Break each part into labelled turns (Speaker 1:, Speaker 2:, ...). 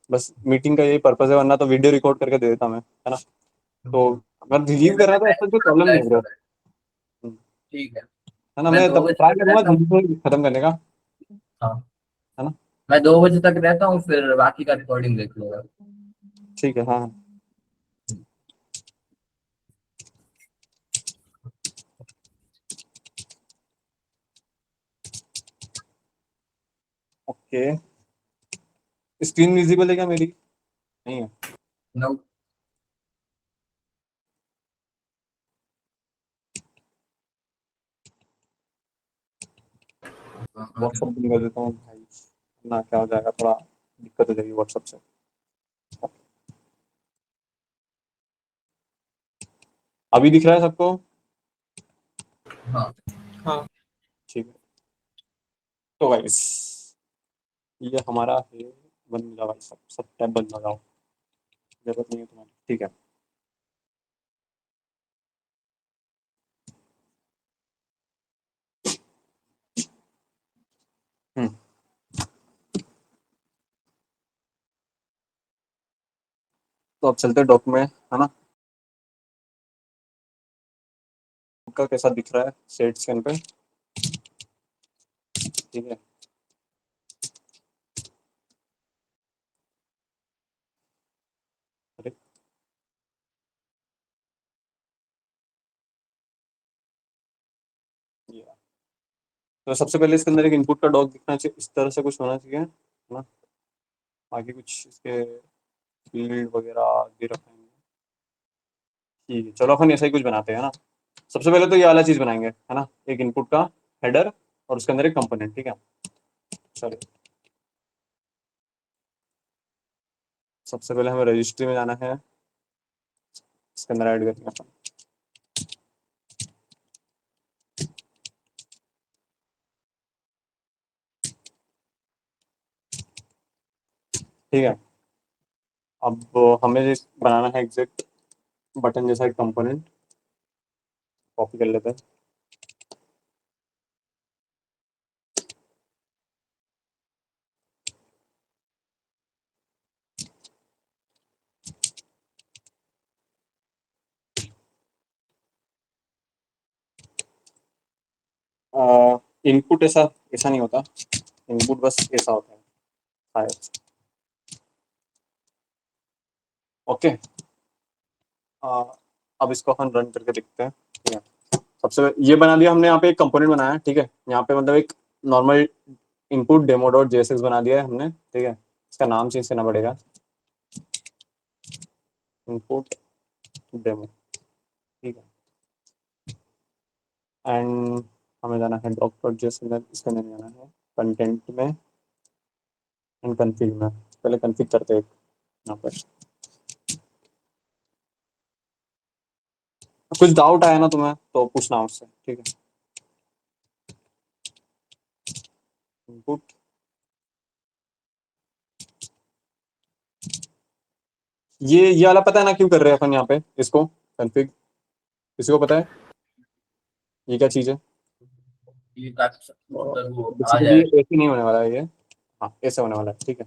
Speaker 1: बस मीटिंग का यही पर्पज है, वरना तो वीडियो रिकॉर्ड करके दे देता मैं, है ना। तो अगर
Speaker 2: ठीक
Speaker 1: रिलीव
Speaker 2: है,
Speaker 1: कर रहा
Speaker 2: मैं
Speaker 1: है तो ऐसा कोई प्रॉब्लम नहीं
Speaker 2: अप्लाई
Speaker 1: है ब्रो।
Speaker 2: कर रहा है। ठीक है,
Speaker 1: है ना,
Speaker 2: मैं
Speaker 1: मैं
Speaker 2: दो
Speaker 1: तब
Speaker 2: बजे
Speaker 1: ट्राई
Speaker 2: तक
Speaker 1: करूंगा
Speaker 2: रहता हूँ।
Speaker 1: जल्दी से खत्म करने का।
Speaker 2: हाँ,
Speaker 1: है ना।
Speaker 2: मैं 2 बजे तक रहता हूँ, फिर बाकी का रिकॉर्डिंग देख लूंगा।
Speaker 1: ठीक है, हाँ हाँ। ओके। स्क्रीन विजिबल है क्या मेरी? नहीं है।
Speaker 2: नो।
Speaker 1: व्हाट्सअप बंद कर देता हूँ भाई, ना क्या हो जाएगा, थोड़ा दिक्कत हो जाएगी व्हाट्सअप से। अभी दिख रहा है सबको?
Speaker 2: हाँ।
Speaker 1: हाँ। ठीक है। तो गाइस, ये हमारा है। बंद लगाओ भाई, सब सब टैब बंद लगाओ, जरूरत नहीं है तुम्हारी, ठीक है। हम्म। तो अब चलते हैं डॉक में, है ना। का कैसा दिख रहा है सेट स्कैन पे? ठीक है। अरे, ये रहा। तो सबसे पहले इसके अंदर एक इनपुट का डॉक दिखना चाहिए, इस तरह से कुछ होना चाहिए, है ना। आगे कुछ इसके फील्ड वगैरह दे रखे हैं। ठीक है, चलो अपन ऐसा ही कुछ बनाते हैं, है ना। सबसे पहले तो ये वाला चीज बनाएंगे, है ना, एक इनपुट का हेडर और उसके अंदर एक कंपोनेंट, ठीक है। चलो, सबसे पहले हमें रजिस्ट्री में जाना है, इसके अंदर ऐड करेंगे अपन। ठीक है। अब हमें बनाना है एग्जैक्ट बटन जैसा एक कंपोनेंट, कॉपी कर लेते हैं। इनपुट ऐसा ऐसा नहीं होता, इनपुट बस ऐसा होता है शायद। ओके। अब इसको अपन रन करके देखते हैं, ठीक है। सबसे ये बना दिया हमने, यहाँ पे एक कंपोनेंट बनाया है, ठीक है। यहाँ पे मतलब एक normal input demo dot JSX बना दिया है हमने, ठीक है। इसका नाम चेंज करना पड़ेगा, इनपुट डेमो, ठीक है। एंड हमें जाना है डॉक डॉट जेएसएक्स, इसके अंदर जाना है कंटेंट में एंड कन्फिग में। पहले कन्फिग करते हैं यहाँ पर। कुछ डाउट आया ना तुम्हें तो पूछना उससे, ठीक है। इनपुट, ये वाला पता है ना क्यों कर रहे हैं अपन यहाँ पे इसको कन्फिग? किसी को पता है ये क्या चीज़ है?
Speaker 2: ये काफी मतलब वो आ
Speaker 1: बेसिकली
Speaker 2: जाए।
Speaker 1: ये ऐसे नहीं होने वाला है ये। हाँ, ऐसे होने वाला है, ठीक है।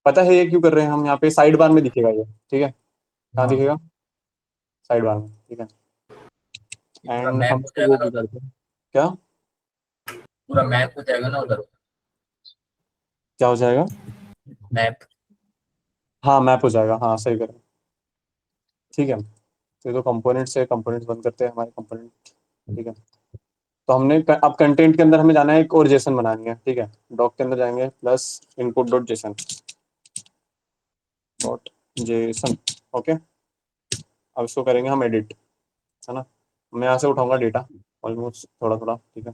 Speaker 1: पता है ये क्यों कर रहे हैं हम? यहाँ पे साइड बार में दिखेगा ये, ठीक है। कहाँ
Speaker 2: हाँ,
Speaker 1: दिखेगा? साइड बार में, ठीक है।
Speaker 2: ये पूरा
Speaker 1: एंड हम
Speaker 2: मैप हो
Speaker 1: इसको
Speaker 2: जाएगा
Speaker 1: वो
Speaker 2: ना
Speaker 1: भी
Speaker 2: उधर।
Speaker 1: करते हैं। क्या?
Speaker 2: पूरा मैप हो जाएगा ना उधर।
Speaker 1: क्या हो जाएगा?
Speaker 2: मैप।
Speaker 1: हाँ, मैप हो जाएगा, हाँ सही करें, ठीक है। तो ये तो कंपोनेंट से कंपोनेंट्स बंद करते हैं हमारे कंपोनेंट, ठीक है। तो हमने अब कंटेंट के अंदर हमें जाना है, एक और जेसन बनानी है, ठीक है। डॉक के अंदर जाएंगे plus input dot JSON dot JSON, okay. अब इसको करेंगे हम एडिट, है ना। मैं यहाँ से उठाऊंगा डेटा ऑलमोस्ट थोड़ा थोड़ा, ठीक है।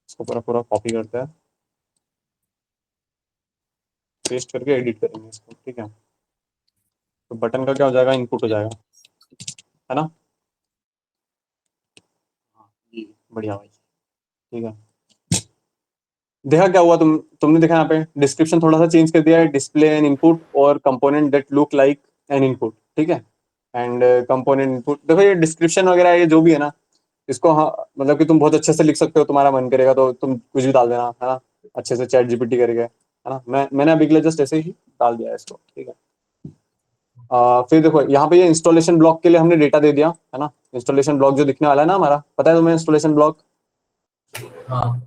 Speaker 1: इसको पूरा पूरा कॉपी करते हैं, पेस्ट करके एडिट करेंगे इसको, ठीक है। तो बटन का क्या हो जाएगा? इनपुट हो जाएगा, है ना। हाँ, ये बढ़िया भाई, ठीक है। देखा क्या हुआ? तुमने देखा यहाँ पे डिस्क्रिप्शन थोड़ा सा चेंज कर दिया है, डिस्प्ले एन इनपुट और component that look like an input, ठीक है। एंड कंपोनेंट इनपुट, देखो ये डिस्क्रिप्शन वगैरह ये जो भी है ना, इसको हाँ मतलब कि तुम बहुत अच्छे से लिख सकते हो, तुम्हारा मन करेगा तो तुम कुछ भी डाल देना, है ना, अच्छे से चैट जीपीटी करके। है ना। मैंने अभी के लिए जस्ट ऐसे ही डाल दिया है इसको, ठीक है। फिर देखो यहाँ पे ये इंस्टॉलेशन ब्लॉक के लिए हमने डेटा दे दिया, है ना। इंस्टॉलेशन ब्लॉक जो दिखने वाला है ना हमारा, पता है तुम्हें इंस्टॉलेशन ब्लॉक।
Speaker 2: हाँ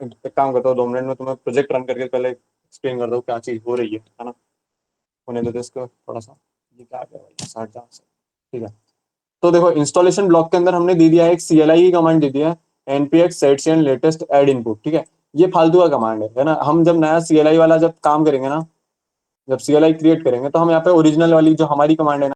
Speaker 1: एक काम करता हूँ, 2 मिनट में तुम्हें प्रोजेक्ट रन करके पहले एक्सप्लेन कर दो क्या चीज हो रही है ना। होने देते इसको थोड़ा सा, ये क्या आ गया भाई, 60 से, ठीक है। तो देखो इंस्टॉलेशन ब्लॉक के अंदर हमने दे दिया है एक CLI की कमांड दे दिया है, npx setcn latest add input, ठीक है। ये फालतू का कमांड है ना। हम जब नया CLI वाला जब काम करेंगे ना, जब CLI क्रिएट करेंगे तो हम यहाँ पे ओरिजिनल वाली जो हमारी कमांड है ना,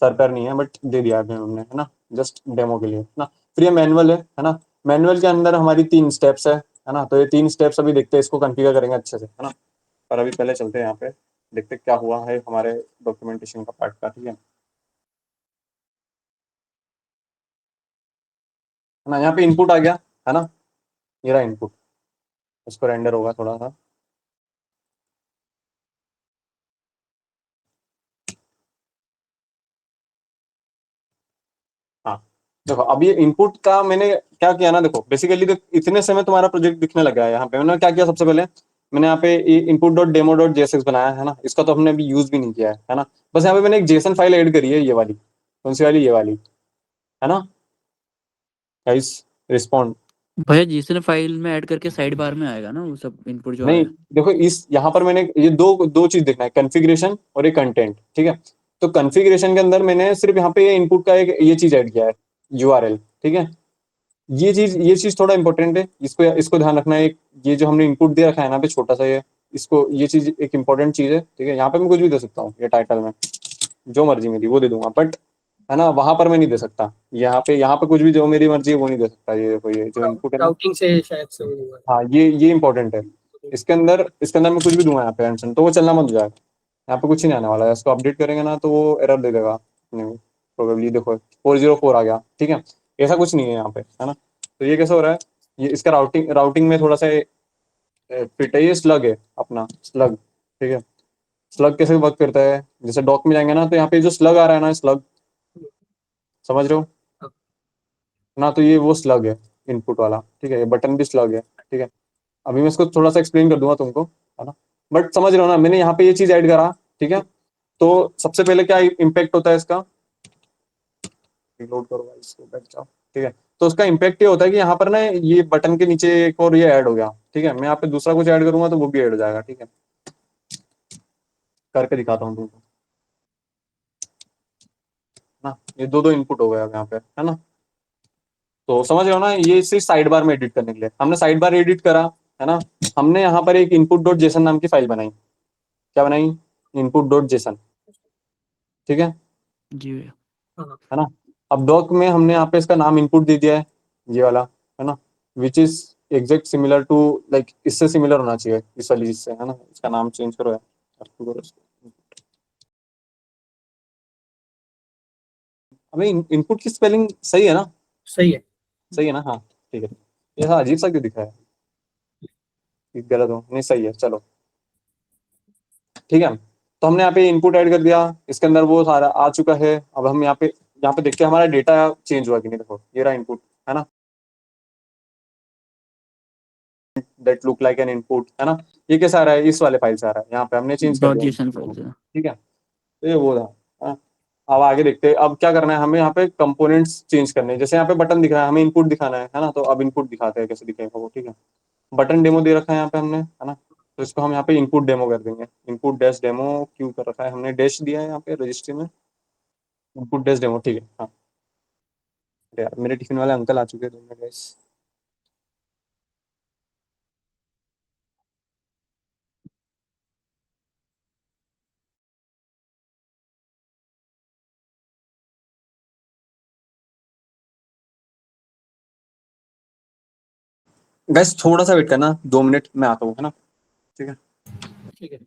Speaker 1: सर पर नहीं है बट दे दिया है हमने, है ना, जस्ट डेमो के लिए, है ना। फिर ये मैनुअल है ना। मैनुअल के अंदर हमारी 3 स्टेप्स है ना। तो ये 3 स्टेप्स अभी देखते हैं, इसको कॉन्फ़िगर करेंगे अच्छे से, है ना। पर अभी पहले चलते हैं यहाँ पे, देखते क्या हुआ है हमारे डॉक्यूमेंटेशन का पार्ट का, ठीक है ना। यहाँ पे इनपुट आ गया, है ना। ये रहा इनपुट, इसको रेंडर होगा थोड़ा सा। हाँ देखो, अब ये इनपुट का मैंने क्या किया ना, देखो बेसिकली इतने से में तुम्हारा प्रोजेक्ट दिखने लगा है। यहाँ पे मैंने क्या किया, सबसे पहले मैंने यहाँ पे input dot demo dot JSX बनाया है ना। इसका तो हमने अभी यूज भी नहीं किया है ना। बस यहाँ पे मैंने एक जेसन फाइल ऐड करी है, ये वाली, कौन सी वाली, ये वाली, है ना। Guys respond.
Speaker 3: भैया जीसन फाइल में ऐड करके साइड बार में आएगा ना वो सब इनपुट जो
Speaker 1: नहीं
Speaker 3: आया।
Speaker 1: देखो, इस यहाँ पर मैंने ये दो दो चीज देखना है, कॉन्फ़िगरेशन और एक कंटेंट, ठीक है। तो कॉन्फ़िगरेशन के अंदर मैंने सिर्फ यहाँ पे ये इनपुट का एक ये चीज ऐड किया है, यूआरएल, ठीक है। ये चीज थोड़ा इंपॉर्टेंट है, इसको इसको ध्यान रखना है। ये जो हमने इनपुट दे रखा है ना पे छोटा सा, ये इसको, ये चीज एक इंपॉर्टेंट चीज है, ठीक है। यहाँ पे मैं कुछ भी दे सकता हूँ, ये टाइटल में जो मर्जी मेरी वो दे दूंगा, बट है ना वहां पर मैं नहीं दे सकता। यहाँ पे कुछ भी जो मेरी मर्जी है वो नहीं दे सकता। ये देखो, ये जो इनपुट है ना,
Speaker 4: राउटिंग से शायद से वो हुआ
Speaker 1: हाँ ये इंपॉर्टेंट है। इसके अंदर मैं कुछ भी दूंगा यहाँ पे आंसर, तो वो चलना मत जाएगा। यहाँ पे कुछ ही नहीं आने वाला है। इसको अपडेट करेंगे ना तो वो एरर दे देगा, नहीं प्रोबेबली देखो 404 आ गया, ठीक है। ऐसा कुछ नहीं है यहाँ पे, है ना। तो ये कैसे हो रहा है, ये इसका राउटिंग राउटिंग में थोड़ा सा फिट है, ये स्लग है अपना, स्लग, ठीक है। स्लग कैसे वर्क करता है, जैसे डॉक में जाएंगे ना तो यहाँ पे जो स्लग आ रहा है ना, स्लग, समझ रहे हो ना। तो ये वो स्लग है, इनपुट वाला, ठीक है। ये बटन भी स्लग है, ठीक है। अभी मैं इसको थोड़ा सा एक्सप्लेन कर दूंगा तुमको, है ना। बट समझ रहे हो ना, मैंने यहाँ पे ये चीज ऐड करा, ठीक है। तो सबसे पहले क्या इम्पैक्ट होता है इसका, रिलोड करो भाई इसको, बैठ जाओ, ठीक है। तो उसका इम्पैक्ट ये होता है कि यहाँ पर ना ये बटन के नीचे एक और ये ऐड हो गया, ठीक है। मैं यहाँ पे दूसरा कुछ ऐड करूंगा तो वो भी ऐड हो जाएगा, ठीक है। करके दिखाता हूँ तुमको ना। ये दो दो इनपुट हो गया अब यहाँ पे, है ना। तो समझ रहे हो ना, ये सिर्फ साइड बार में एडिट करने के लिए हमने साइड बार एडिट करा, है ना। हमने यहाँ पर एक इनपुट डॉट जेसन नाम की फाइल बनाई, क्या बनाई, इनपुट डॉट जेसन, ठीक है
Speaker 3: जी भैया।
Speaker 4: हाँ
Speaker 1: है ना। अब डॉक में हमने यहाँ पे इसका नाम इनपुट दे दिया है, ये वाला, है ना। Which is exact similar to, like इससे सिमिलर होना चाहिए इस वाली चीज से, है ना। इसका नाम चेंज करो यार, करो इसको। हमें इनपुट की स्पेलिंग सही है ना,
Speaker 4: सही है।
Speaker 1: सही है ना, हाँ ठीक है। ये हाँ अजीब सा क्यों दिखा है, कि गलत हो, नहीं सही है, चलो ठीक है। तो हमने यहाँ पे इनपुट ऐड कर दिया, इसके अंदर वो सारा आ चुका है। अब हम यहाँ पे देखते हैं हमारा डेटा चेंज हुआ कि नहीं। देखो ये रहा इनपुट, है ना, that look like an input, है ना। ये कैसा आ रहा है, इस वाले फाइल से आ रहा है, यहाँ पे हमने चेंज कर
Speaker 3: डॉट
Speaker 1: दिया,
Speaker 3: जेसन फाइल से।
Speaker 1: ठीक है। तो ये वो था, हाँ। अब आगे देखते हैं, अब क्या करना है हमें, यहाँ पे कंपोनेंट्स चेंज करने हैं। जैसे यहाँ पे बटन दिख रहा है, हमें इनपुट दिखाना है ना। तो अब इनपुट दिखाते हैं कैसे दिखेगा वो, ठीक है। बटन डेमो दे रखा है यहाँ पे हमने, है ना। तो इसको हम यहाँ पे इनपुट डेमो कर देंगे। इनपुट डैश डेमो क्यों कर रखा है हमने, डैश दिया है यहाँ पे रजिस्ट्री में, इनपुट डैश डेमो, ठीक है हाँ। अरे यार मेरे टिफिन वाले अंकल आ चुके हैं, 2 मिनट गाइस। गाइस थोड़ा सा वेट करना, 2 मिनट में आता हूँ, है ना, ठीक है।
Speaker 4: ठीक है।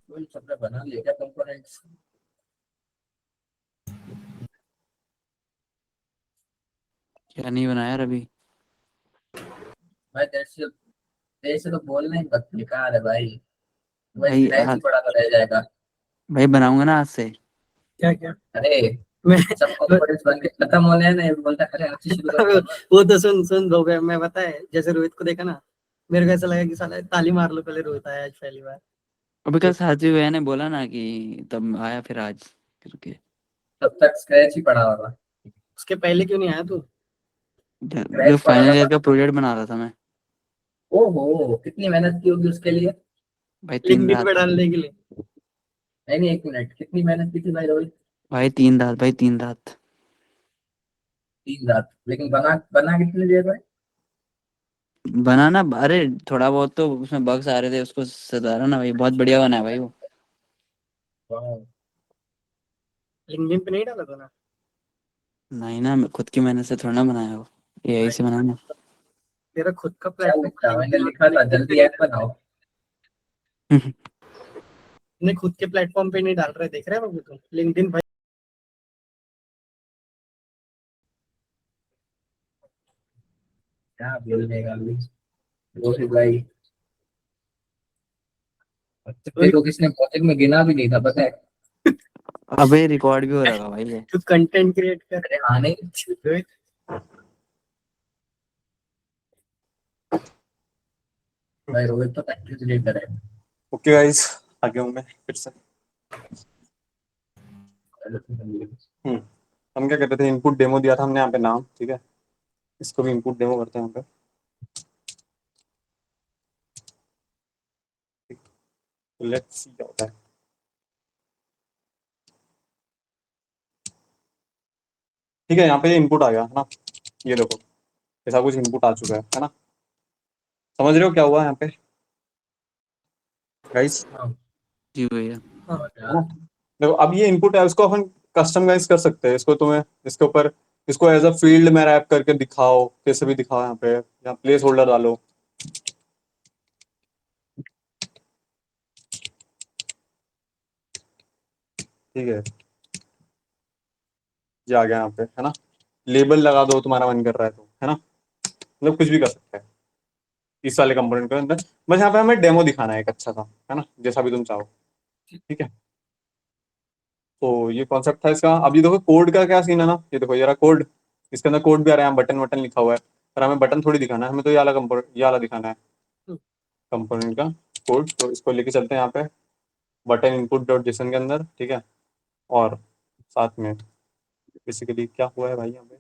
Speaker 2: कोई सबने बना लिया क्या कंपोनेंट्स।
Speaker 3: क्या नहीं बनाया यार अभी?
Speaker 2: भाई तेरे से तो बोलना ही बस बेकार है भाई। भाई
Speaker 3: भाई
Speaker 2: स्क्रैच ही
Speaker 3: आज
Speaker 2: पड़ा तो रह जाएगा।
Speaker 3: भाई बनाऊंगा ना आज से।
Speaker 4: क्या क्या?
Speaker 2: अरे
Speaker 4: मैं
Speaker 2: सब कंपोनेंट्स बन के खत्म होने हैं ना, ये बोलता है, अरे आज से शुरू कर दो।
Speaker 4: वो तो सुन सुन दो मैं बताया जैसे रोहित को देखा ना, मेरे को ऐसा लगा कि साला ताली मार लो, पहले रोहित आया आज पहली बार।
Speaker 3: अभी कल साथी भैया ने बोला ना कि तब आया फिर आज करके।
Speaker 2: तब तक स्क्रैच ही पड़ा होगा।
Speaker 4: उसके पहले क्यों नहीं आया तू?
Speaker 3: जो
Speaker 2: स्क्रैच पड़ा
Speaker 3: फाइनल ईयर
Speaker 2: था।
Speaker 3: का प्रोजेक्ट बना रहा था मैं।
Speaker 2: ओहो कितनी मेहनत की होगी उसके लिए।
Speaker 3: भाई 3 रात।
Speaker 4: लिंक्डइन पे डालने के लिए।
Speaker 2: नहीं नहीं, एक मिनट, कितनी मेहनत की थी भाई रोहित।
Speaker 3: भाई 3 रात, भाई 3 रात।
Speaker 2: 3 रात, लेकिन बना बना कितनी देर में।
Speaker 3: बनाना, अरे थोड़ा बहुत तो उसमें बग्स आ रहे थे, उसको सुधारा ना भाई, बहुत बढ़िया बना है भाई वो।
Speaker 2: वाह।
Speaker 4: लिंक्डइन पे नहीं डाला था ना?
Speaker 3: नहीं ना, मैं खुद की मेहनत से थोड़ा ना बनाया वो, एआई से बनाना।
Speaker 4: तेरा खुद का
Speaker 2: क्या लिखा, मैंने
Speaker 4: प्लेटफॉर्म
Speaker 2: लिखा था जल्दी ऐप बनाओ।
Speaker 4: ने खुद के प्लेटफॉर्म पे नहीं डाल रहे, देख रहे हो तुम लिंक्डइन भाई।
Speaker 2: क्या बोलने का अभी रोहित भाई। तेरे
Speaker 4: रोहित,
Speaker 2: को किसने प्रोजेक्ट में गिना भी नहीं था पता है।
Speaker 3: अबे रिकॉर्ड भी हो रहा है भाई ये।
Speaker 4: तू कंटेंट क्रिएट कर।
Speaker 2: अरे हाँ नहीं।
Speaker 4: रोहित,
Speaker 2: भाई रोहित तो कंटेंट क्रिएटर है।
Speaker 1: ओके गाइस, आगे हूँ मैं फिर से। हम्म हम क्या कहते थे, इनपुट डेमो दिया था हमने यहाँ पे नाम, ठीक है। इसको भी इनपुट डेमो करते हैं यहाँ पे। लेट्स सी क्या होता है। ठीक है, यहाँ पे इनपुट आ गया है ना। ये देखो, ऐसा कुछ इनपुट आ चुका है ना। समझ रहे हो क्या हुआ यहाँ पे गाइस?
Speaker 2: हाँ
Speaker 3: जी भैया।
Speaker 2: हाँ
Speaker 1: है ना।
Speaker 2: यार।
Speaker 1: देखो, अब ये इनपुट है, उसको अपन कस्टमाइज कर सकते हैं। इसको तुम्हें इसके ऊपर, इसको एज अ फील्ड में रैप करके दिखाओ, कैसे भी दिखाओ यहाँ पे, या प्लेस होल्डर डालो। ठीक है, ये आ गया यहाँ पे, है ना। लेबल लगा दो, तुम्हारा मन कर रहा है तो, है ना। मतलब कुछ भी कर सकते हैं इस वाले कंपोनेंट के अंदर। बस यहाँ पे हमें डेमो दिखाना है एक अच्छा सा, है ना, जैसा भी तुम चाहो। ठीक है, तो ये कॉन्सेप्ट था इसका। अब ये देखो कोड का क्या सीन है ना, ये देखो ये रहा कोड। इसके अंदर कोड भी आ रहा है, यहाँ बटन वटन लिखा हुआ है। पर हमें बटन थोड़ी दिखाना है, हमें तो ये वाला कंपोनेंट, ये वाला दिखाना है कंपोनेंट का कोड। तो इसको लेके चलते हैं यहाँ पे बटन इनपुट डॉट जेसन के अंदर, ठीक है। और साथ में बेसिकली क्या हुआ है भाई यहाँ पे,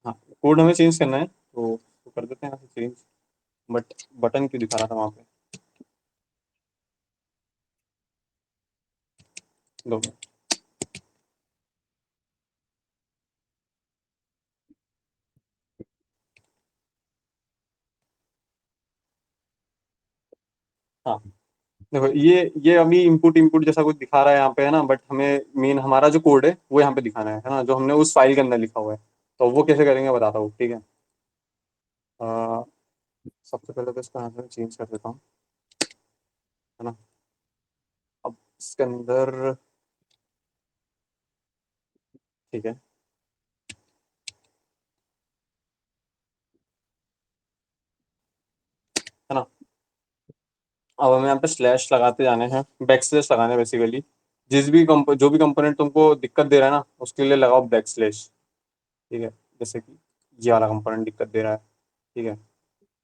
Speaker 1: हाँ, कोड हमें चेंज करना है तो कर देते हैं यहाँ से चेंज। बट बटन क्यों दिखा रहा था वहाँ पे, दो। हाँ, देखो ये अभी इनपुट इनपुट जैसा कुछ दिखा रहा है यहाँ पे, है ना। बट हमें मेन हमारा जो कोड है वो यहाँ पे दिखाना है ना, जो हमने उस फाइल के अंदर लिखा हुआ है। तो वो कैसे करेंगे बताता हूँ, ठीक है। अ, सबसे पहले तो इसका यहाँ चेंज कर देता हूँ, है ना। अब इसके अंदर, ठीक है ना। अब हमें यहाँ पे स्लैश लगाते जाने हैं, बैक स्लैश लगाने हैं बेसिकली। जो भी कंपोनेंट तुमको दिक्कत दे रहा है ना, उसके लिए लगाओ बैक स्लैश। ठीक है, जैसे कि ये वाला कंपोनेंट दिक्कत दे रहा है, ठीक है।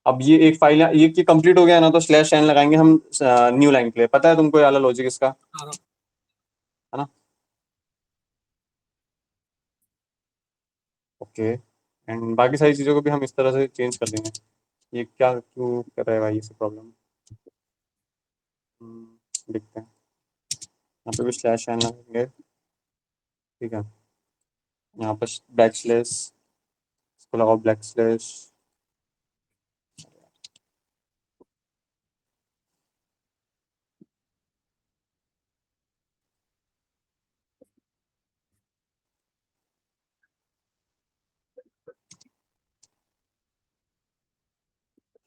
Speaker 1: अब ये एक फाइल है, ये कंप्लीट हो गया ना, तो स्लैश एन लगाएंगे हम न्यू लाइन के लिए। पता है तुमको ये वाला लॉजिक इसका,
Speaker 4: हाँ।
Speaker 1: है ना। ओके, एंड बाकी सारी चीज़ों को भी हम इस तरह से चेंज कर देंगे। ये क्या क्यों कर रहा है भाई ये प्रॉब्लम, देखते हैं। यहाँ पे भी स्लैश एन लगाएंगे, ठीक है। यहाँ पर बैक स्लैश, इसको लगाओ ब्लैक स्लैश।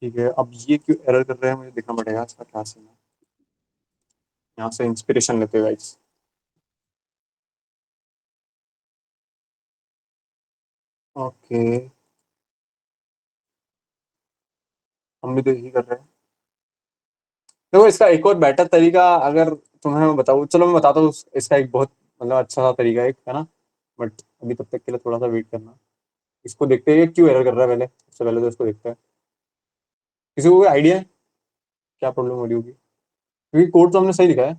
Speaker 1: ठीक है, अब ये क्यों एरर कर रहे हैं मुझे देखना पड़ेगा इसका क्या सीन है। यहाँ से इंस्पिरेशन लेते हैं गाइस। ओके, हम भी तो यही कर रहे हैं। देखो इसका एक और बेटर तरीका अगर तुम्हें मैं बताऊँ, चलो मैं बताता हूँ इसका एक बहुत मतलब अच्छा सा तरीका है, एक है ना। बट अभी तब तक के लिए थोड़ा सा वेट करना। इसको देखते हैं ये क्यों एरर कर रहा है, पहले सबसे पहले तो इसको देखते हैं। किसी को कोई आइडिया है क्या प्रॉब्लम हो रही होगी, क्योंकि कोड तो हमने सही लिखा है।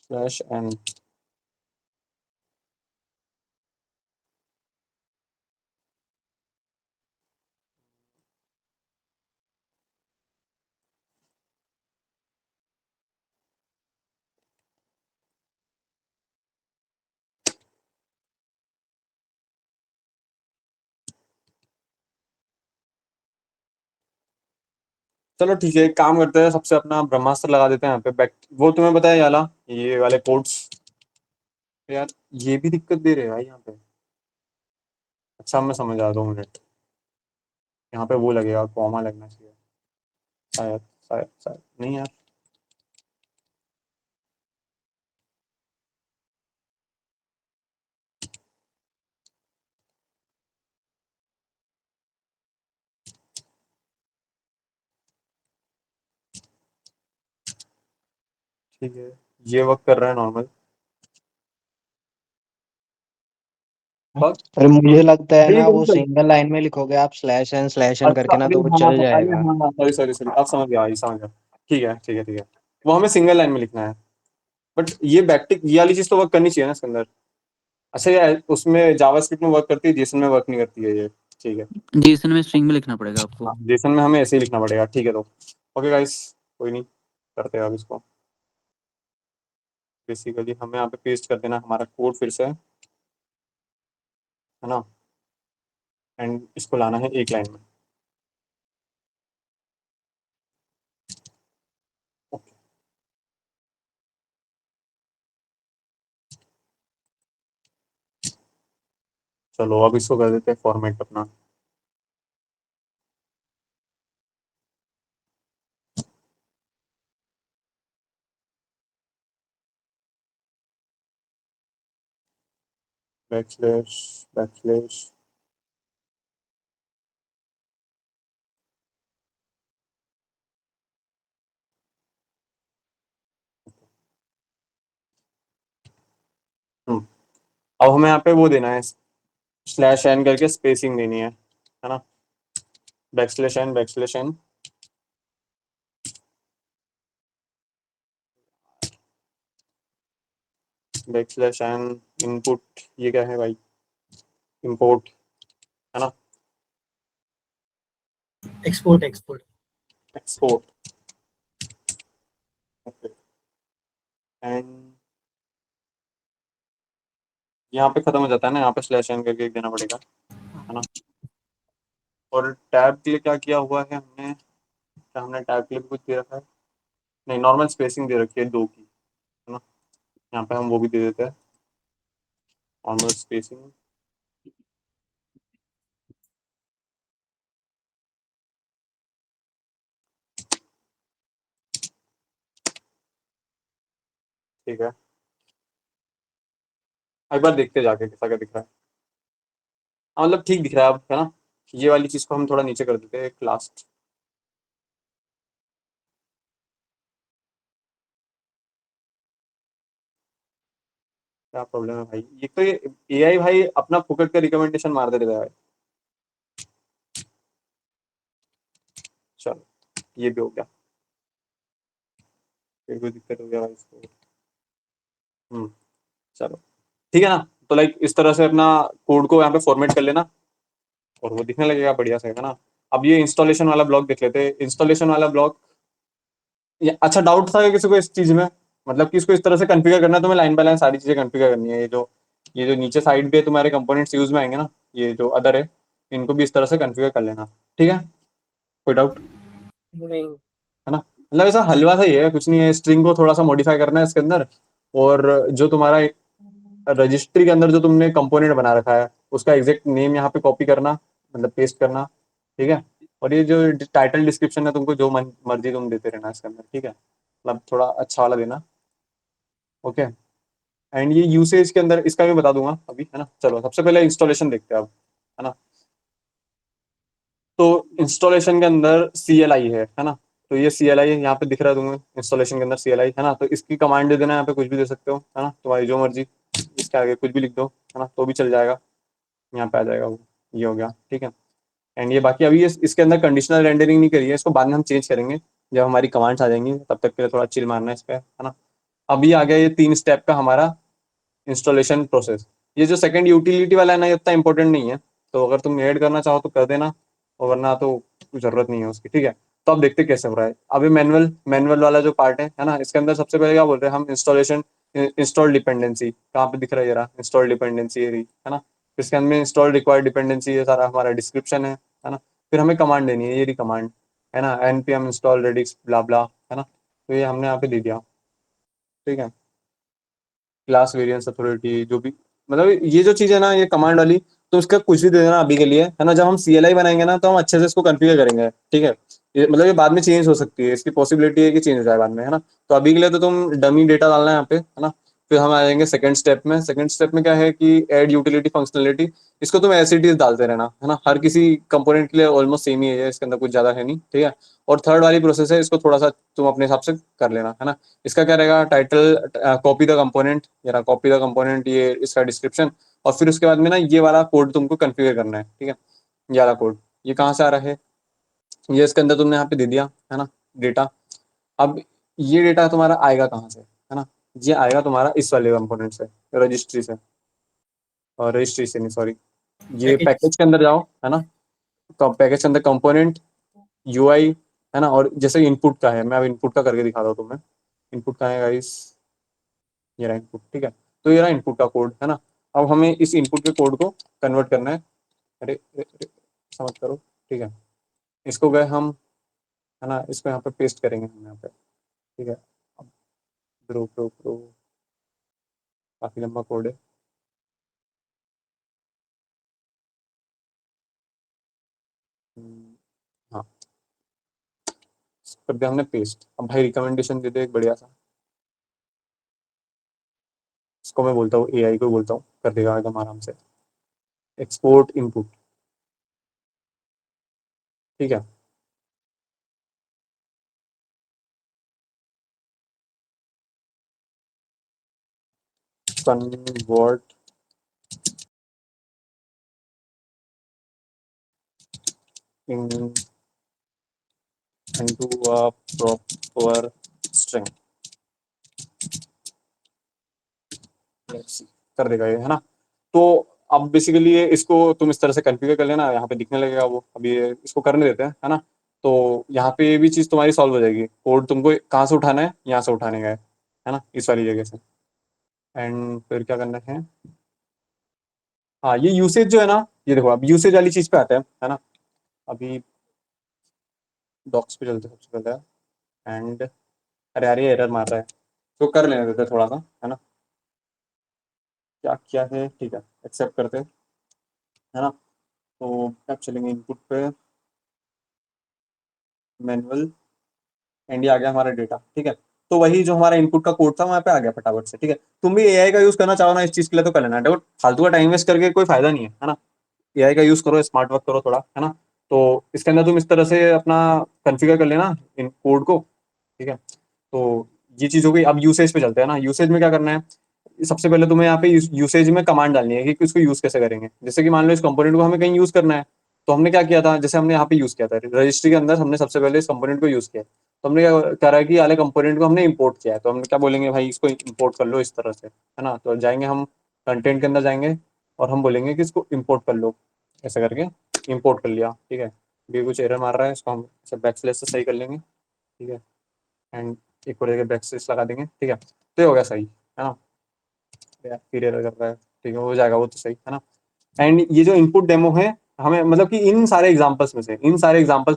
Speaker 1: Slash N. चलो ठीक है, एक काम करते हैं, सबसे अपना ब्रह्मास्त्र लगा देते हैं यहाँ पे बैक। वो तुम्हें बताया ये वाला, ये वाले कोड्स यार, ये भी दिक्कत दे रहे हैं भाई यहाँ पे। अच्छा मैं समझ आ, 2 मिनट। यहाँ पे वो लगेगा, कॉमा लगना चाहिए शायद, शायद नहीं यार। ठीक है, ये वर्क कर रहा है नॉर्मल। बस
Speaker 5: अरे मुझे लगता है
Speaker 1: नहीं
Speaker 5: ना वो
Speaker 1: नहीं,
Speaker 5: सिंगल लाइन में लिखोगे आप स्लैश एन
Speaker 1: अच्छा
Speaker 5: करके ना
Speaker 1: अरे
Speaker 5: तो वो
Speaker 1: हाँ
Speaker 5: चल
Speaker 1: हाँ, अरे
Speaker 5: जाएगा।
Speaker 1: हाँ हाँ, सॉरी सॉरी सॉरी, अब समझ गया, ये समझ गया। ठीक है ठीक है ठीक है, वो हमें सिंगल लाइन में लिखना है। बट ये बैकटिक ये वाली चीज तो वर्क करनी चाहिए ना इसके अंदर। अच्छा ये उसमें जावास्क्रिप्ट में वर्क करती है, जेसन में वर्क नहीं करती है ये। ठीक है,
Speaker 3: जेसन में स्ट्रिंग में लिखना पड़ेगा आपको।
Speaker 1: हाँ जेसन में हमें ऐसे ही लिखना पड़ेगा। ठीक है, तो ओके गाइस, कोई नहीं, करते हैं अब इसको। बेसिकली हमें यहाँ पे पेस्ट कर देना हमारा कोड फिर से, है ना। एंड इसको लाना है एक लाइन में। ओके, चलो अब इसको कर देते हैं फॉर्मेट अपना। Backslash backslash. अब हमें यहाँ पे वो देना है, स्लैश एन करके स्पेसिंग देनी है ना। Backslash N backslash N input, ये क्या है भाई, इंपोर्ट, है ना।
Speaker 4: Export export.
Speaker 1: एक्सपोर्ट, एंड यहाँ पे खत्म हो जाता है ना, यहाँ पे स्लैश एन करके देना पड़ेगा, है ना। और टैब के लिए क्या किया हुआ है हमने, क्या हमने टैब के लिए भी कुछ दे रखा है? नहीं, नॉर्मल स्पेसिंग दे रखी है 2 की, है ना। यहाँ पे हम वो भी दे देते हैं, नॉर्मल स्पेसिंग। ठीक है, एक बार देखते जाके कैसा क्या दिख रहा है। हाँ मतलब ठीक दिख रहा है अब, है ना। ये वाली चीज़ को हम थोड़ा नीचे कर देते हैं, एक लास्ट। क्या प्रॉब्लम है भाई, ये तो ये एआई भाई अपना फुकट का रिकमेंडेशन मार दे रहा है। चलो ये भी हो गया, फिर कोई दिक्कत हो गया भाई इसको। हम्म, चलो ठीक है ना। तो लाइक इस तरह से अपना कोड को यहाँ पे फॉर्मेट कर लेना, और वो दिखने लगेगा बढ़िया से, है ना। अब ये इंस्टॉलेशन वाला ब्लॉक देख लेते हैं, इंस्टॉलेशन वाला ब्लॉक। अच्छा डाउट था क्या किसी को इस चीज में, मतलब कि इसको इस तरह से कॉन्फ़िगर करना है, तुम्हें लाइन बाय लाइन सारी चीजें कॉन्फ़िगर करनी है। ये जो नीचे साइड पे तुम्हारे कंपोनेंट्स यूज में आएंगे ना, ये जो अदर है, इनको भी इस तरह से कॉन्फ़िगर कर लेना। ठीक है, कोई डाउट,
Speaker 4: नहीं।
Speaker 1: है ना। मतलब ऐसा हलवा सा ही है, कुछ नहीं है। स्ट्रिंग को थोड़ा सा मॉडिफाई करना है इसके अंदर, और जो तुम्हारा रजिस्ट्री के अंदर जो तुमने कंपोनेंट बना रखा है उसका एग्जैक्ट नेम यहाँ पे कॉपी करना, मतलब पेस्ट करना। ठीक है, और ये जो टाइटल डिस्क्रिप्शन है तुमको जो मर्जी तुम देते रहना इसके अंदर। ठीक है, मतलब थोड़ा अच्छा वाला देना। ओके, एंड ये यूसेज के अंदर इसका भी बता दूंगा अभी, है ना। चलो सबसे पहले इंस्टॉलेशन देखते हैं अब, है ना। तो इंस्टॉलेशन के अंदर CLI है ना। तो ये CLI है, यहाँ पे दिख रहा है तुम्हें इंस्टॉलेशन के अंदर CLI, है ना। तो इसकी कमांड दे देना, यहाँ पे कुछ भी दे सकते हो, है ना, तुम्हारी जो मर्जी, इसके आगे कुछ भी लिख दो, है ना, तो भी चल जाएगा, यहाँ पे आ जाएगा वो। ये हो गया, ठीक है। एंड ये बाकी अभी इसके अंदर कंडीशनल रेंडरिंग नहीं करी है, इसको बाद में हम चेंज करेंगे जब हमारी कमांड्स आ जाएंगी, तब तक के लिए थोड़ा चिल मारना है इस पे, है ना। अभी आ गया ये 3 स्टेप का हमारा इंस्टॉलेशन प्रोसेस। ये जो सेकंड यूटिलिटी वाला है ना, ये उतना इंपॉर्टेंट नहीं है, तो अगर तुम ऐड करना चाहो तो कर देना, और वरना तो कोई जरूरत नहीं है उसकी, ठीक है। तो अब देखते कैसे हो रहा है। अभी मैनुअल वाला जो पार्ट है ना, इसके अंदर सबसे पहले क्या बोल रहे हैं हम, इंस्टॉलेशन इंस्टॉल डिपेंडेंसी, कहाँ पे दिख रहा है जरा, इंस्टॉल डिपेंडेंसी है ना। इसके अंदर इंस्टॉल रिक्वायर्ड डिपेंडेंसी, ये सारा हमारा डिस्क्रिप्शन है ना। फिर हमें कमांड देनी है, ये रही कमांड, है ना, npm इंस्टॉल रेडिक्स ब्ला ब्ला, है ना। तो ये हमने यहाँ पे दे दिया, ठीक है। क्लास वेरिएंस अथॉरिटी जो भी, मतलब ये जो चीज़ है ना, ये कमांड वाली, तो उसका कुछ भी दे देना अभी के लिए, है ना। जब हम CLI बनाएंगे ना, तो हम अच्छे से इसको कॉन्फ़िगर करेंगे, ठीक है। ये मतलब ये बाद में चेंज हो सकती है, इसकी पॉसिबिलिटी है कि चेंज हो जाए बाद में, है ना। तो अभी के लिए तो तुम डमी डेटा डालना है यहाँ पे, है ना। फिर हम आ जाएंगे सेकंड स्टेप में। सेकंड स्टेप में क्या है कि ऐड यूटिलिटी फंक्शनलिटी, इसको तुम एज इट इज डालते रहना, है ना। हर किसी कंपोनेंट के लिए ऑलमोस्ट सेम ही है, इसके अंदर कुछ ज्यादा है नहीं, ठीक है। और थर्ड वाली प्रोसेस है, इसको थोड़ा सा तुम अपने हिसाब से कर लेना, है ना। इसका क्या रहेगा, टाइटल कॉपी द कंपोनेंट, या कॉपी द कंपोनेंट, ये इसका डिस्क्रिप्शन, और फिर उसके बाद में ना ये वाला कोड तुमको कॉन्फ़िगर करना है, ठीक है। ये वाला कोड, ये कहाँ से आ रहा है, ये इसके अंदर तुमने यहाँ पे दे दिया, है ना, डेटा। अब ये डेटा तुम्हारा आएगा कहाँ से, है ना। ये आएगा तुम्हारा इस वाले कंपोनेंट से, रजिस्ट्री से, और रजिस्ट्री से नहीं, सॉरी, ये
Speaker 4: पैकेज।
Speaker 1: पैकेज के अंदर जाओ, है ना। तो पैकेज के अंदर कंपोनेंट, UI, है ना। और जैसे इनपुट का है, मैं अब इनपुट का करके दिखा रहा हूँ तुम्हें। इनपुट का है गाइस, ये रहा इनपुट, ठीक है। तो ये रहा इनपुट का कोड, है ना। अब हमें इस इनपुट के कोड को कन्वर्ट करना है। अरे अरे, अरे, समझ करो, ठीक है। इसको गए हम, है ना, इसको यहाँ पे पेस्ट करेंगे हम यहाँ पे, ठीक है। अब ग्रो ग्रो ग्रो, काफी लंबा कोड है। हाँ, कर दिया हमने पेस्ट। अब भाई रिकमेंडेशन दे दे एक बढ़िया सा, इसको मैं बोलता हूँ AI को बोलता हूँ, कर देगा एकदम आराम से। एक्सपोर्ट इनपुट, ठीक है। Convert in into a proper string, Let's see, कर देगा ये, है ना। तो अब बेसिकली ये इसको तुम इस तरह से कॉन्फ़िगर कर लेना, यहाँ पे दिखने लगेगा वो। अभी इसको करने देते हैं, है ना। तो यहाँ पे ये भी चीज़ तुम्हारी सॉल्व हो जाएगी। कोड तुमको कहाँ से उठाना है, यहाँ से उठाने का है ना, इस वाली जगह से। एंड फिर क्या करना है, हाँ, ये यूसेज जो है ना, ये देखो अब यूसेज वाली चीज़ पे आते हैं, है ना। अभी डॉक्स पे चलते हैं सबसे पहले। एंड अरे यार, ये एरर मार रहा है, तो कर लेने देते हैं थोड़ा सा, है ना। क्या क्या है, ठीक है, एक्सेप्ट करते हैं, है ना। तो अब चलेंगे इनपुट पे, मैनुअल, एंड ये आ गया हमारा डेटा, ठीक है। तो वही जो हमारा इनपुट का कोड था वहाँ पे आ गया फटाफट से, ठीक है। तुम भी AI का यूज करना चाहो ना इस चीज के लिए, तो कर लेना। देखो फालतू का टाइम वेस्ट करके कोई फायदा नहीं है ना। AI का यूज करो, स्मार्ट वर्क करो थोड़ा, है ना। तो इसके अंदर तुम इस तरह से अपना कॉन्फ़िगर कर लेना इन कोड को, ठीक है। तो ये चीज हो गई। अब यूसेज पे चलते हैं ना। यूसेज में क्या करना है, सबसे पहले तुम्हें यहाँ पे यूसेज में कमांड डालनी है कि इसको यूज कैसे करेंगे। जैसे कि मान लो इस कंपोनेंट को हमें कहीं यूज करना है, तो हमने क्या किया था, जैसे हमने यहाँ पे यूज किया था रजिस्ट्री के अंदर, हमने सबसे पहले इस कंपोनेंट को यूज किया। तो हमने क्या करा है कि वाले कंपोनेंट को हमने इंपोर्ट किया है, तो हम क्या बोलेंगे, भाई इसको इंपोर्ट कर लो इस तरह से, है ना। तो जाएंगे हम कंटेंट के अंदर जाएंगे, और हम बोलेंगे कि इसको इंपोर्ट कर लो, ऐसा करके इंपोर्ट कर लिया, ठीक है। ये कुछ एरर मार रहा है, इसको हम बैक स्लैश से सही कर लेंगे, ठीक है। एंड एक और जगह बैक स्लैश लगा देंगे, ठीक है। तो ये हो गया सही, है ना। फिर एरर कर रहा है, ठीक है, हो जाएगा वो तो सही, है ना। एंड ये जो इनपुट डेमो है, हमें मतलब कि इन सारे एग्जांपल्स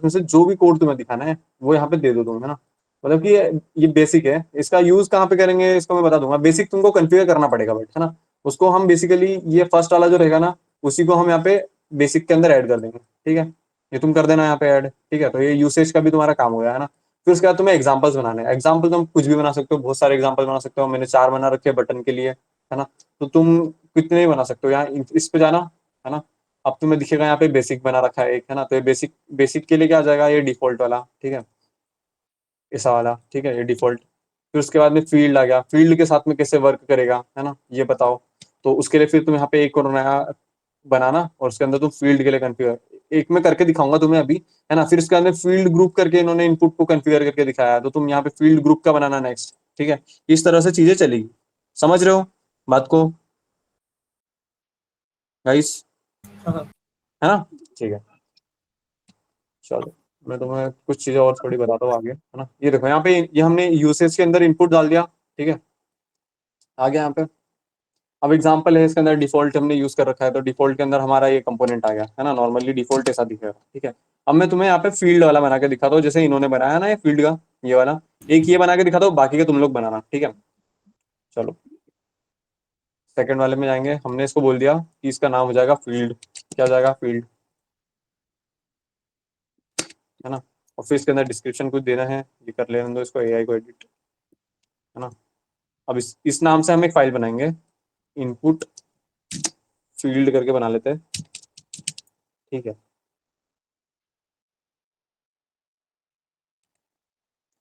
Speaker 1: में से जो भी कोड तुम्हें दिखाना है वो यहाँ पे दे दो तुम, है ना। मतलब कि ये बेसिक है, इसका यूज कहाँ पे करेंगे इसको मैं बता दूंगा। बेसिक तुमको कॉन्फ़िगर करना पड़ेगा, बट है ना, उसको हम बेसिकली ये फर्स्ट वाला जो रहेगा ना, उसी को हम यहाँ पे बेसिक के अंदर ऐड कर देंगे, ठीक है। ये तुम कर देना यहाँ पे ऐड, ठीक है। तो ये यूसेज का भी तुम्हारा काम हो गया, है ना। फिर उसके बाद तुम्हें एग्जाम्पल्स बनाने हैं। एग्जाम्पल तुम कुछ भी बना सकते हो, बहुत सारे एग्जाम्पल बना सकते हो। मैंने 4 बना रखे बटन के लिए, है है ना, तो तुम कितने ही बना सकते हो। यहाँ इस पे जाना, है ना, अब तुम्हें दिखेगा यहाँ पे बेसिक बना रखा है एक, है ना, तो ये बेसिक, बेसिक के लिए क्या आ जाएगा, ये डिफॉल्ट वाला, ठीक है, ऐसा वाला, ठीक है, ये डिफॉल्ट। फिर उसके बाद में फील्ड आ गया, फील्ड के साथ में कैसे वर्क करेगा, है ना, ये बताओ। तो उसके लिए फिर तुम यहाँ पे एक और नया बनाना, और उसके अंदर तुम फील्ड के लिए कन्फिगर, एक में करके दिखाऊंगा तुम्हें अभी, है ना। फिर उसके अंदर फील्ड ग्रुप करके इन्होंने इनपुट को कन्फिगर करके दिखाया है, तो तुम यहाँ पे फील्ड ग्रुप का बनाना नेक्स्ट, ठीक है। इस तरह से चीजें चलेगी, समझ रहे हो बात को गाइस,
Speaker 4: हाँ।
Speaker 1: है ना, ठीक है। चलो मैं तुम्हें कुछ चीजें और थोड़ी बताता हूँ आगे, है ना। ये देखो यहाँ पे, ये हमने यूसेज के अंदर इनपुट डाल दिया, ठीक है, आगे यहाँ पे। अब एग्जांपल है, इसके अंदर डिफॉल्ट हमने यूज कर रखा है, तो डिफॉल्ट के अंदर हमारा ये कंपोनेंट आ गया, है ना, नॉर्मली डिफॉल्ट ऐसा दिखेगा, ठीक है। अब मैं तुम्हें यहाँ पे फील्ड वाला बना के दिखाता हूँ, जैसे इन्होंने बनाया ना ये फील्ड का, ये वाला, एक ये बना के दिखाता हूँ, बाकी के तुम लोग बनाना, ठीक है। चलो सेकंड वाले में जाएंगे, हमने इसको बोल दिया कि इसका नाम हो जाएगा फील्ड, क्या हो जाएगा, फील्ड, है ना। और फिर इसके अंदर डिस्क्रिप्शन कुछ देना है, ये कर लेने दो इसको, एआई को एडिट, है ना। अब इस नाम से हम एक फाइल बनाएंगे, इनपुट फील्ड करके बना लेते हैं, ठीक है।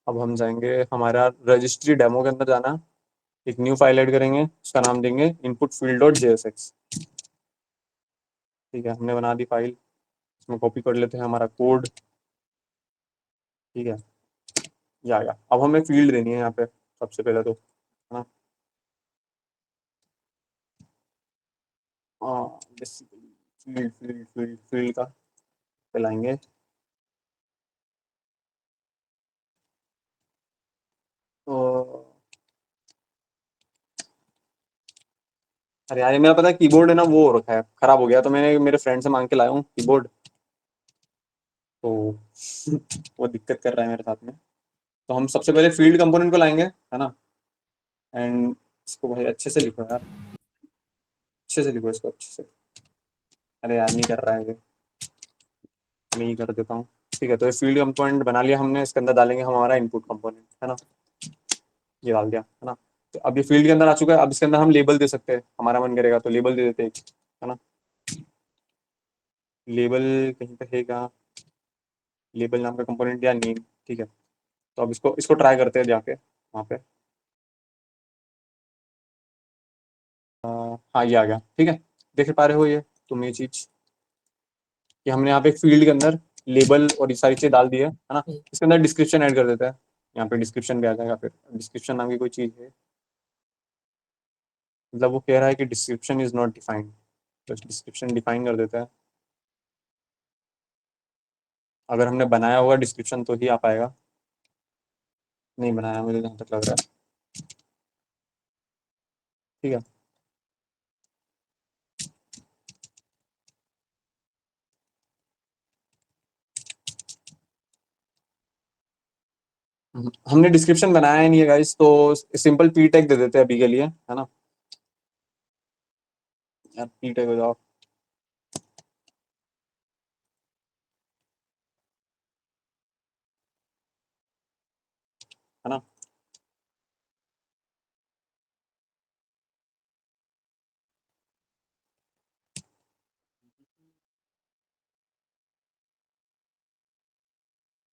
Speaker 1: अब हम जाएंगे हमारा रजिस्ट्री डेमो के अंदर जाना, एक न्यू फाइल ऐड करेंगे, उसका नाम देंगे इनपुट फील्ड डॉट जेएसएक्स, ठीक है। हमने बना दी फाइल, इसमें कॉपी कर लेते हैं हमारा कोड, ठीक है, ये आ गया। अब हमें फील्ड देनी है यहाँ पे सबसे पहले तो, है ना। हाँ basically field field field field का फैलाएंगे, तो अरे यार ये मेरा पता है कीबोर्ड है ना, वो हो रखा है, खराब हो गया, तो मैंने मेरे फ्रेंड से मांग के लाया हूँ कीबोर्ड, तो वो दिक्कत कर रहा है मेरे साथ में। तो हम सबसे पहले फील्ड कंपोनेंट को लाएंगे, है ना, एंड इसको भाई अच्छे से लिखो यार, अच्छे से लिखो इसको अच्छे से। अरे यार नहीं कर रहा है ये, मैं ही कर देता हूँ, ठीक है। तो ये फील्ड कंपोनेंट बना लिया हमने, इसके अंदर डालेंगे हम हमारा इनपुट कंपोनेंट, है ना, ये डाल दिया, है ना। तो अब ये फील्ड के अंदर आ चुका है, अब इसके अंदर हम लेबल दे सकते हैं, हमारा मन करेगा तो लेबल दे देते हैं, है ना। लेबल कहीं पे है कहाँ, लेबल नाम का कंपोनेंट या नेम, ठीक है। तो अब इसको इसको ट्राई करते हैं जाके वहाँ पे, हाँ ये आ गया, ठीक है। देख पा रहे हो ये तुम ये चीज, कि हमने यहाँ पे फील्ड के अंदर लेबल और ये सारी चीजें डाल दी है ना। इसके अंदर डिस्क्रिप्शन ऐड कर देता है, यहाँ पे डिस्क्रिप्शन भी आ जाएगा। फिर डिस्क्रिप्शन नाम की कोई चीज है, मतलब वो कह रहा है कि डिस्क्रिप्शन इज नॉट डिफाइंड, तो डिस्क्रिप्शन डिफाइन कर देता है। अगर हमने बनाया होगा डिस्क्रिप्शन तो ही आ पाएगा, नहीं बनाया मुझे जहाँ तक लग रहा है, ठीक है। हमने डिस्क्रिप्शन बनाया ही नहीं है गाइस, तो सिंपल पी टैग दे देते हैं अभी के लिए, है ना। यार पी टैग हो जाओ, है ना।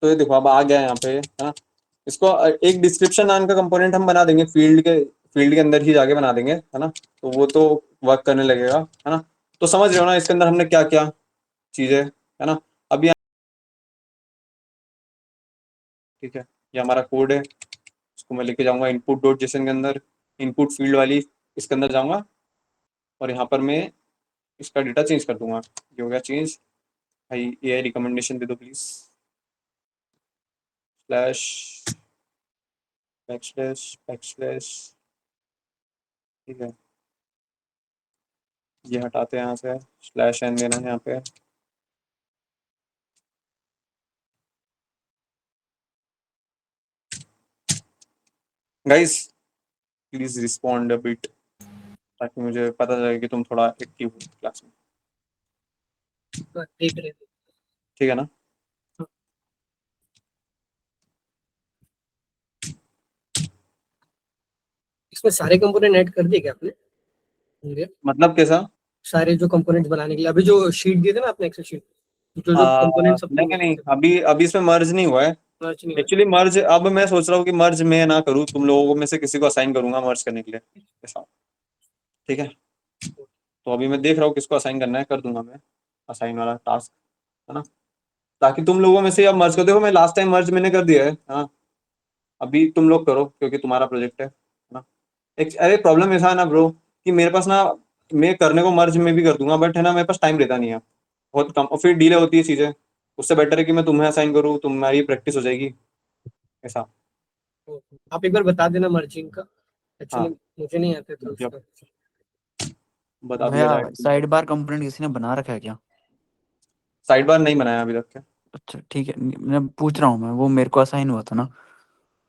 Speaker 1: तो ये देखो अब आ गया यहाँ पे, है ना। इसको एक डिस्क्रिप्शन नाम का कंपोनेंट हम बना देंगे, फील्ड के अंदर ही जाके बना देंगे, है ना। तो वो तो वर्क करने लगेगा, है ना। तो समझ रहे हो ना इसके अंदर हमने क्या क्या चीजें, है ना। अब यहाँ, ठीक है, ये हमारा कोड है, इसको मैं लेके जाऊंगा इनपुट डॉट जेसन के अंदर, इनपुट फील्ड वाली इसके अंदर जाऊंगा, और यहाँ पर मैं इसका डेटा चेंज कर दूंगा। ये हो गया चेंज। भाई एआई रिकमेंडेशन दे दो प्लीज, स्लैश बैकस्लैश बैकस्लैश, ठीक है। ये हटाते हैं यहाँ से, स्लैश एन देना है यहाँ पे। Guys please respond a bit, ताकि मुझे पता चले कि तुम थोड़ा एक्टिव हो क्लास में,
Speaker 4: देख रहे थे।
Speaker 1: ठीक है ना।
Speaker 4: इसमें सारे कंपोनेंट ऐड कर दिए क्या आपने? होंगे
Speaker 1: मतलब कैसा?
Speaker 4: सारे जो कंपोनेंट्स बनाने के लिए। अभी जो शीट दिए थे ना आपने, एक्सेल शीट, जो जो कंपोनेंट्स अपने
Speaker 1: नहीं नहीं, अभी अभी इसमें मर्ज नहीं हुआ है।
Speaker 4: सर्च नहीं हुआ
Speaker 1: एक्चुअली मर्ज अब मैं सोच रहा हूँ कि मर्ज मैं ना करूँ, तुम लोगों में से किसी को असाइन करूंगा मर्ज करने के लिए, ऐसा। ठीक है, तो अभी मैं देख रहा हूँ किसको असाइन करना है, कर दूंगा मैं असाइन वाला टास्क, है ना, ताकि तुम लोगों में से अब मर्ज कर। देखो मैं लास्ट टाइम मर्ज मैंने कर दिया है, हाँ, अभी तुम लोग करो क्योंकि तुम्हारा प्रोजेक्ट है ना। एक अरे प्रॉब्लम ऐसा है ना ब्रो, कि मेरे पास ना, मैं करने को मर्ज में भी कर दूंगा बट है ना, मेरे पास टाइम रहता नहीं है बहुत कम, और फिर डिले होती है चीजें। उससे बेटर है कि मैं तुम्हें असाइन करूँ, तुम्हारी प्रैक्टिस हो जाएगी, ऐसा।
Speaker 4: है। आप एक बार बता देना मर्जिंग का, एक्चुअली
Speaker 1: हाँ,
Speaker 4: मुझे नहीं आते तो
Speaker 1: जब
Speaker 4: उसका।
Speaker 1: बता दिया
Speaker 3: भैया
Speaker 1: जाएगा।
Speaker 3: साइड बार कंपोनेंट किसी ने बना रखा है क्या?
Speaker 1: साइड बार नहीं बनाया अभी तक के।
Speaker 3: अच्छा ठीक है, मैं पूछ रहा हूँ, मैं वो मेरे को असाइन हुआ था ना,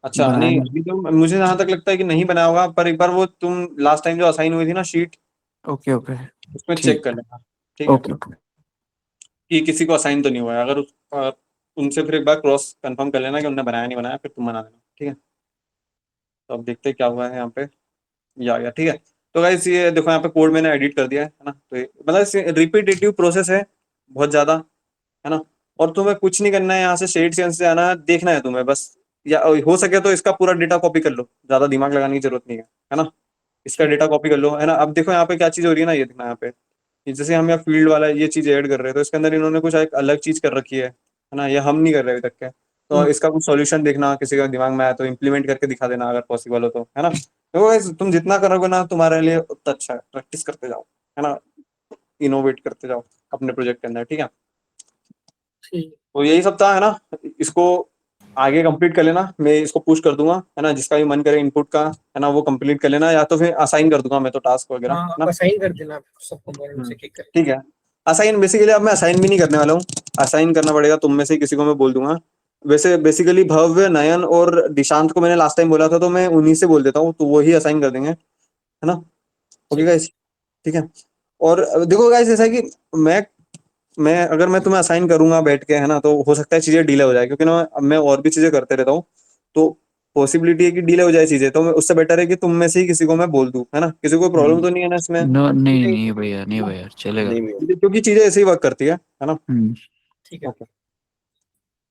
Speaker 1: अच्छा,
Speaker 3: बनाया
Speaker 1: नहीं
Speaker 3: नहीं।
Speaker 1: अभी तो मुझे जहां तक लगता है कि नहीं बनाया होगा, पर एक बार वो तुम लास्ट टाइम जो असाइन हुई थी ना शीट,
Speaker 3: ओके ओके
Speaker 1: उसमें चेक
Speaker 3: ठीक
Speaker 1: कर
Speaker 3: है।
Speaker 1: लेना। ठीक है,
Speaker 3: ओके ओके
Speaker 1: कि किसी को असाइन तो नहीं हुआ है, अगर उनसे फिर एक बार क्रॉस कंफर्म कर लेना कि उन्होंने बनाया नहीं बनाया, फिर तुम बना देना, ठीक है। तो अब देखते हैं क्या हुआ है यहाँ पे, ये आ गया, ठीक है। तो गाइस ये देखो यहाँ पे कोड मैंने एडिट कर दिया है ना, तो मतलब रिपीटेटिव प्रोसेस है बहुत ज्यादा, है ना। और तुम्हें कुछ नहीं करना है, यहाँ से शेड चेंज से आना है, देखना है तुम्हें बस, या हो सके तो इसका पूरा डेटा कॉपी कर लो, ज्यादा दिमाग लगाने की जरूरत नहीं है ना। इसका
Speaker 4: ठीक
Speaker 1: डेटा कॉपी कर लो, है ना। अब देखो यहाँ पे क्या चीज हो रही है ना, ये देखना यहाँ पे, कि जैसे हम यहाँ फील्ड वाला ये चीज ऐड कर रहे हैं, तो इसके अंदर इन्होंने कुछ एक अलग चीज कर रखी है ना, ये हम नहीं कर रहे अभी तक के। तो
Speaker 4: है।
Speaker 1: इसका कुछ सॉल्यूशन देखना, किसी का दिमाग में आया तो इम्प्लीमेंट करके दिखा देना अगर पॉसिबल हो तो, है ना। देखो guys, तुम जितना करोगे ना तुम्हारे लिए उतना अच्छा है, प्रैक्टिस करते जाओ, है ना, इनोवेट करते जाओ अपने प्रोजेक्ट के अंदर, ठीक है।
Speaker 4: ठीक।
Speaker 1: तो यही सब था, है ना। इसको आगे कंप्लीट कर लेना, मैं इसको पुश कर दूंगा, है ना, जिसका भी मन करे इनपुट का, है ना, वो कंप्लीट कर लेना, या तो फिर असाइन कर दूंगा मैं तो टास्क वगैरह,
Speaker 4: हाँ,
Speaker 1: है
Speaker 4: आप
Speaker 1: ना।
Speaker 4: असाइन कर देना आप सब कंपोनेंट्स
Speaker 1: हम्म,
Speaker 4: एक एक करके।
Speaker 1: ठीक है। असाइन बेसिकली अब मैं असाइन भी नहीं करने वाला हूँ, असाइन करना पड़ेगा तुम में से किसी को मैं बोल दूंगा। वैसे बेसिकली भव्य, नयन और दिशांत को मैंने लास्ट टाइम बोला था, तो मैं उन्हीं से बोल देता हूँ, तो वो ही असाइन कर देंगे, है ना। ओके
Speaker 4: ठीक।
Speaker 1: गाइस, ठीक है। और देखो गाइस ऐसा है कि मैं अगर मैं तुम्हें असाइन करूंगा बैठ के, है ना, तो हो सकता है चीजें डिले हो जाए, क्योंकि ना मैं और भी चीजें करते रहता हूँ, तो पॉसिबिलिटी है कि डिले हो जाए चीजें, तो उससे बेटर है कि तुम में से ही किसी को मैं बोल दूं, है ना, किसी को प्रॉब्लम तो नहीं है ना इसमें,
Speaker 3: नो नहीं
Speaker 4: नहीं,
Speaker 3: नहीं भैया, नहीं भैया, चलेगा।
Speaker 1: क्योंकि चीजें ऐसे ही वर्क करती है ना।
Speaker 3: हम्म।
Speaker 4: ठीक है।
Speaker 1: ओके,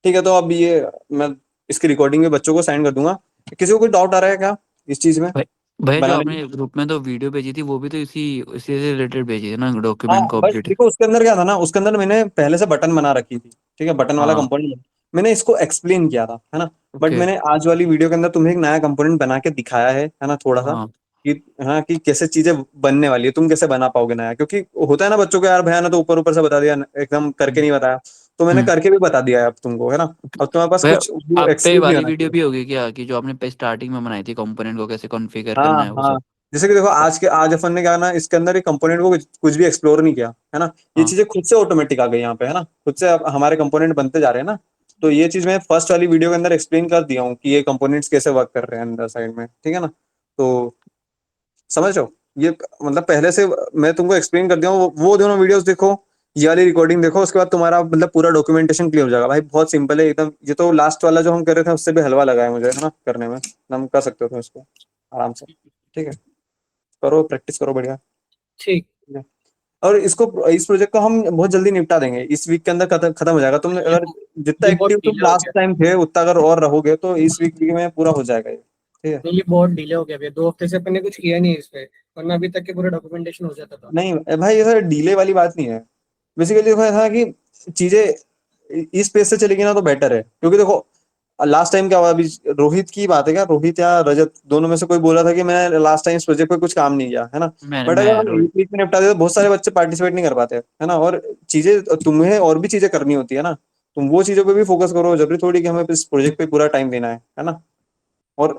Speaker 1: ठीक है। तो अब ये मैं इसकी रिकॉर्डिंग में बच्चों को सेंड कर दूंगा। किसी को कोई डाउट आ रहा है क्या इस चीज में
Speaker 3: भाई भैया जो
Speaker 1: बनाने में?
Speaker 3: आपने ग्रुप में तो वीडियो भेजी थी वो भी तो इसी इसी से रिलेटेड भेजी थी ना,
Speaker 1: हाँ,
Speaker 3: डॉक्यूमेंट को
Speaker 1: बस
Speaker 3: अपडेट।
Speaker 1: देखो उसके अंदर क्या था ना, उसके अंदर मैंने पहले से बटन बना रखी थी, ठीक है, बटन वाला
Speaker 3: हाँ
Speaker 1: कंपोनेंट मैंने इसको एक्सप्लेन किया था, है ना। But
Speaker 3: okay.
Speaker 1: मैंने आज वाली वीडियो के अंदर तुम्हें एक नया कंपोनेंट बना के दिखाया है ना, थोड़ा सा,
Speaker 3: हाँ
Speaker 1: कि हाँ, कि कैसे चीजें बनने वाली है, तुम कैसे बना पाओगे नया, क्योंकि होता है ना बच्चों को, यार भैया ने तो ऊपर ऊपर से बता दिया, एकदम करके
Speaker 3: हम्म
Speaker 1: नहीं बताया, तो मैंने
Speaker 3: हम्म।
Speaker 1: करके भी बता दिया है अब तुमको, है ना। अब तुम्हारे पास
Speaker 3: भैया
Speaker 1: कुछ वो
Speaker 3: आप पे
Speaker 1: एक्सक्यूज नहीं
Speaker 3: वाली
Speaker 1: होना
Speaker 3: वीडियो
Speaker 1: चाहिए।
Speaker 3: भी होगी क्या, कि जो आपने स्टार्टिंग में बनाई थी कंपोनेंट को कैसे कॉन्फ़िगर
Speaker 1: हाँ
Speaker 3: करना है वो
Speaker 1: हाँ,
Speaker 3: सब?
Speaker 1: जैसे कि देखो आज अपन ने क्या ना, इसके अंदर एक कंपोनेंट को कुछ भी एक्सप्लोर नहीं किया, है ना। ये
Speaker 3: हाँ
Speaker 1: चीजें खुद से ऑटोमेटिक आ गई यहाँ पे, है ना, खुद से अब हमारे कंपोनेंट बनते जा रहे हैं ना। तो ये चीज मैं फर्स्ट वाली वीडियो के अंदर एक्सप्लेन कर दिया हूँ कि ये कंपोनेंट्स कैसे वर्क कर रहे हैं अंदर साइड में, ठीक है ना। तो समझ रहे हो, ये मतलब पहले से मैं तुमको एक्सप्लेन कर दिया हूँ, वो दोनों वीडियोस देखो, ये वाली रिकॉर्डिंग देखो, उसके बाद तुम्हारा मतलब पूरा डॉक्यूमेंटेशन क्लियर हो जाएगा भाई, बहुत सिंपल है एकदम। ये तो लास्ट वाला जो हम कर रहे थे उससे भी हलवा लगा है मुझे, है ना, करने में, हम कर सकते हो तुम इसको आराम से, ठीक है। करो, प्रैक्टिस करो बढ़िया,
Speaker 4: ठीक।
Speaker 1: ठीक है? और इसको, इस प्रोजेक्ट को हम बहुत जल्दी निपटा देंगे, इस वीक के अंदर खत्म खत्म हो जाएगा। तुम अगर जितना
Speaker 4: ये बहुत
Speaker 1: एक्टिव तुम
Speaker 4: डिले हो
Speaker 1: लास्ट
Speaker 4: गया।
Speaker 1: टाइम थे उतना अगर और रहोगे तो इस वीक में पूरा हो जाएगा ये, ठीक है।
Speaker 4: नहीं, ये बहुत डिले हो गया भैया, 2 हफ्ते से अपन ने कुछ किया नहीं इस पे, वरना अभी तक के पूरा डॉक्यूमेंटेशन हो जाता था।
Speaker 1: नहीं भाई, ये सर डीले वाली बात नहीं है, बेसिकली देखो ऐसा है कि चीजें इस पेस से चलेगी ना तो बेटर है, क्योंकि देखो लास्ट टाइम क्या हुआ, अभी रोहित की बात है क्या, रोहित या रजत दोनों में से कोई बोला था कि मैं लास्ट टाइम इस प्रोजेक्ट पे कुछ काम नहीं किया, है ना। बट अगर
Speaker 3: मैं
Speaker 1: हम
Speaker 3: रोहित।
Speaker 1: एक वीक में निपटा देते तो बहुत सारे बच्चे पार्टिसिपेट नहीं कर पाते, है ना। और चीजें तुम्हें और भी चीजें करनी होती है ना, तुम वो चीजों पे भी फोकस करो, जरूरी थोड़ी कि हमें इस प्रोजेक्ट पे पूरा टाइम देना है ना। और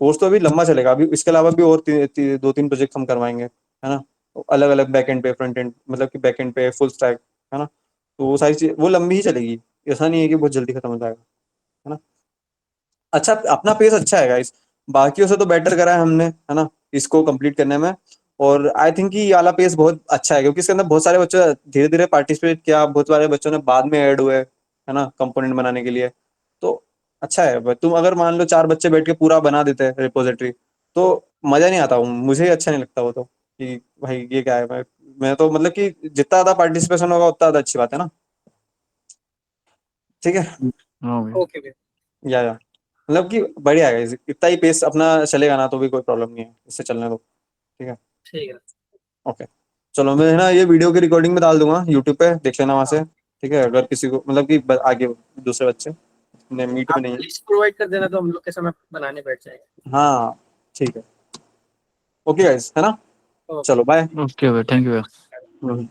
Speaker 1: कोर्स तो अभी लंबा चलेगा, अभी इसके अलावा भी और 2-3 प्रोजेक्ट हम करवाएंगे, है ना, अलग अलग बैक एंड पे, फ्रंट एंड, मतलब कि बैक एंड पे फुल स्टैक, है ना। तो वो सारी चीज वो लंबी ही चलेगी, ऐसा नहीं है कि बहुत जल्दी खत्म हो जाएगा, है ना। अच्छा, अपना पेस अच्छा है गाइस, बाकियों से तो बेटर करा है हमने, है ना, इसको कंप्लीट करने में। और आई थिंक कि ये वाला पेस बहुत अच्छा है, क्योंकि इसके अंदर बहुत सारे बच्चों धीरे धीरे पार्टिसिपेट किया, बहुत सारे बच्चों ने बाद में ऐड हुए, है ना, कंपोनेंट बनाने के लिए। तो अच्छा है भाई, तुम अगर मान लो 4 बच्चे बैठ के पूरा बना देते हैं रिपोजिटरी, तो मजा नहीं आता, मुझे ही अच्छा नहीं लगता वो तो, कि भाई ये क्या है। मैं तो मतलब कि जितना ज्यादा पार्टिसिपेशन होगा उतना ज्यादा अच्छी बात है ना। ठीक है।
Speaker 3: हाँ भाई।
Speaker 4: ओके भैया।
Speaker 1: या मतलब कि बढ़िया है, इतना ही पेस अपना चलेगा ना तो भी कोई प्रॉब्लम नहीं है, इससे चलने दो। ठीक है।
Speaker 4: ठीक है।
Speaker 1: ओके। चलो मैं ना ये वीडियो की रिकॉर्डिंग में डाल दूंगा यूट्यूब पे, देख लेना वहां से। ठीक है, अगर किसी को मतलब कि आगे दूसरे बच्चे ने मीट में
Speaker 4: आप
Speaker 1: नहीं है।
Speaker 4: लिस्ट प्रोवाइड कर देना तो हम लोग के समय बनाने बैठ जाएंगे।
Speaker 1: हाँ ठीक है। ओके गाइस, है ना।
Speaker 4: ओके।
Speaker 1: चलो बाय।
Speaker 3: ओके भाई, थैंक यू।
Speaker 1: हम्म।